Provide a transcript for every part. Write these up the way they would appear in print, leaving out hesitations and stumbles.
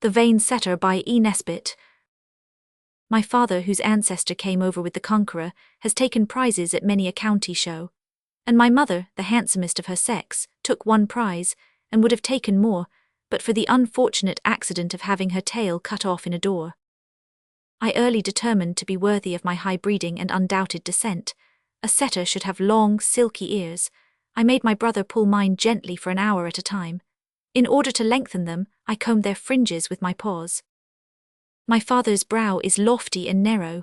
The Vain Setter by E Nesbit. My father, whose ancestor came over with the Conqueror, has taken prizes at many a county show. And my mother, the handsomest of her sex, took one prize, and would have taken more, but for the unfortunate accident of having her tail cut off in a door. I early determined to be worthy of my high breeding and undoubted descent. A setter should have long, silky ears. I made my brother pull mine gently for an hour at a time. In order to lengthen them, I combed their fringes with my paws. My father's brow is lofty and narrow.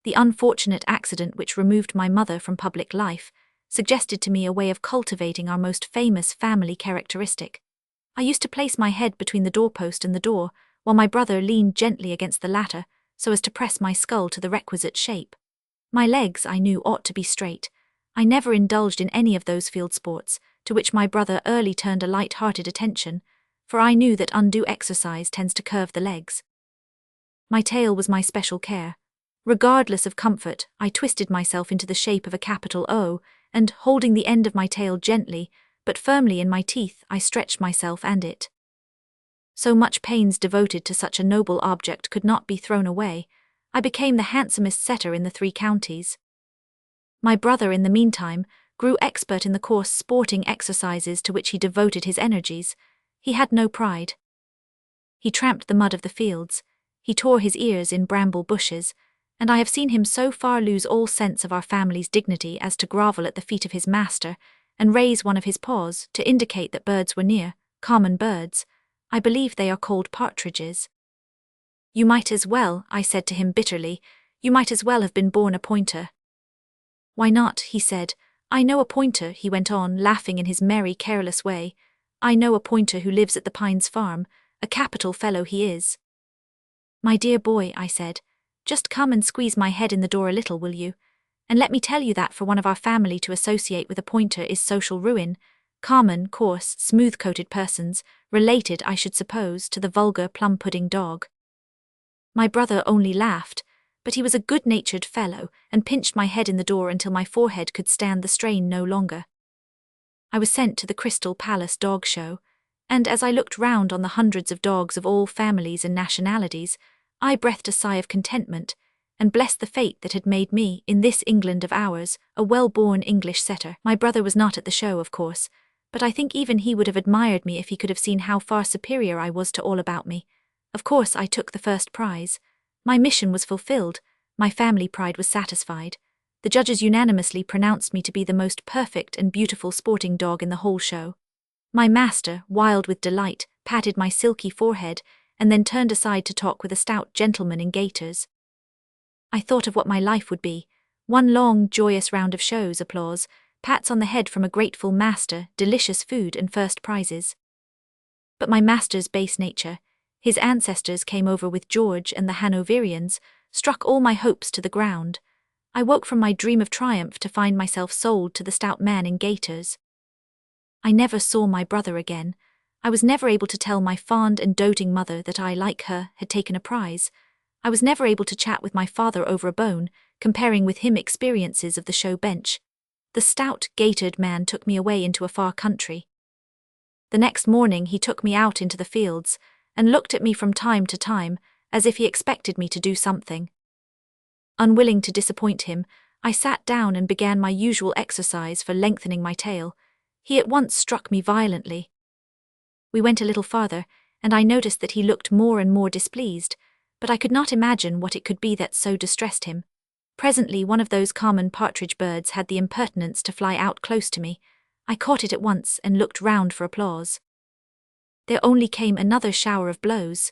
The unfortunate accident which removed my mother from public life suggested to me a way of cultivating our most famous family characteristic. I used to place my head between the doorpost and the door, while my brother leaned gently against the latter, so as to press my skull to the requisite shape. My legs, I knew, ought to be straight. I never indulged in any of those field sports, to which my brother early turned a light-hearted attention, for I knew that undue exercise tends to curve the legs. My tail was my special care. Regardless of comfort, I twisted myself into the shape of a capital O, and, holding the end of my tail gently, but firmly in my teeth, I stretched myself and it. So much pains devoted to such a noble object could not be thrown away. I became the handsomest setter in the 3 counties. My brother, in the meantime, grew expert in the coarse sporting exercises to which he devoted his energies. He had no pride. He tramped the mud of the fields, he tore his ears in bramble bushes, and I have seen him so far lose all sense of our family's dignity as to grovel at the feet of his master, and raise one of his paws to indicate that birds were near, common birds. I believe they are called partridges. "You might as well," I said to him bitterly, "you might as well have been born a pointer." "Why not?" he said. "I know a pointer," he went on, laughing in his merry, careless way. "I know a pointer who lives at the Pines farm. A capital fellow he is." "My dear boy," I said, "just come and squeeze my head in the door a little, will you? And let me tell you that for one of our family to associate with a pointer is social ruin. Common, coarse, smooth-coated persons, related, I should suppose, to the vulgar plum-pudding dog." My brother only laughed, but he was a good-natured fellow, and pinched my head in the door until my forehead could stand the strain no longer. I was sent to the Crystal Palace Dog Show, and as I looked round on the hundreds of dogs of all families and nationalities, I breathed a sigh of contentment, and blessed the fate that had made me, in this England of ours, a well-born English setter. My brother was not at the show, of course, but I think even he would have admired me if he could have seen how far superior I was to all about me. Of course I took the first prize. My mission was fulfilled, my family pride was satisfied. The judges unanimously pronounced me to be the most perfect and beautiful sporting dog in the whole show. My master, wild with delight, patted my silky forehead, and then turned aside to talk with a stout gentleman in gaiters. I thought of what my life would be: one long, joyous round of shows, applause, pats on the head from a grateful master, delicious food and first prizes. But my master's base nature, his ancestors came over with George and the Hanoverians, struck all my hopes to the ground. I woke from my dream of triumph to find myself sold to the stout man in gaiters. I never saw my brother again. I was never able to tell my fond and doting mother that I, like her, had taken a prize. I was never able to chat with my father over a bone, comparing with him experiences of the show bench. The stout, gaitered man took me away into a far country. The next morning he took me out into the fields, and looked at me from time to time, as if he expected me to do something. Unwilling to disappoint him, I sat down and began my usual exercise for lengthening my tail. He at once struck me violently. We went a little farther, and I noticed that he looked more and more displeased, but I could not imagine what it could be that so distressed him. Presently one of those common partridge birds had the impertinence to fly out close to me. I caught it at once and looked round for applause. There only came another shower of blows.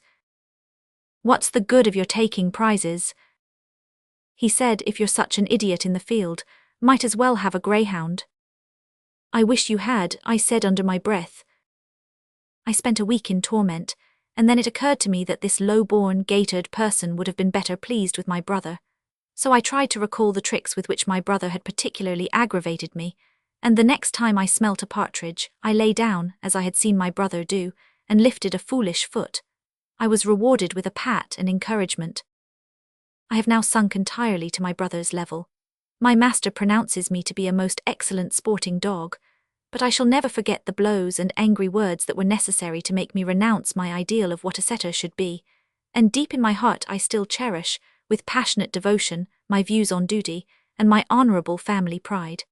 "What's the good of your taking prizes?" he said. "If you're such an idiot in the field, might as well have a greyhound." "I wish you had," I said under my breath. I spent a week in torment, and then it occurred to me that this low-born, gaitered person would have been better pleased with my brother. So I tried to recall the tricks with which my brother had particularly aggravated me, and the next time I smelt a partridge, I lay down, as I had seen my brother do, and lifted a foolish foot. I was rewarded with a pat and encouragement. I have now sunk entirely to my brother's level. My master pronounces me to be a most excellent sporting dog, But I shall never forget the blows and angry words that were necessary to make me renounce my ideal of what a setter should be, and deep in my heart I still cherish, with passionate devotion, my views on duty, and my honourable family pride.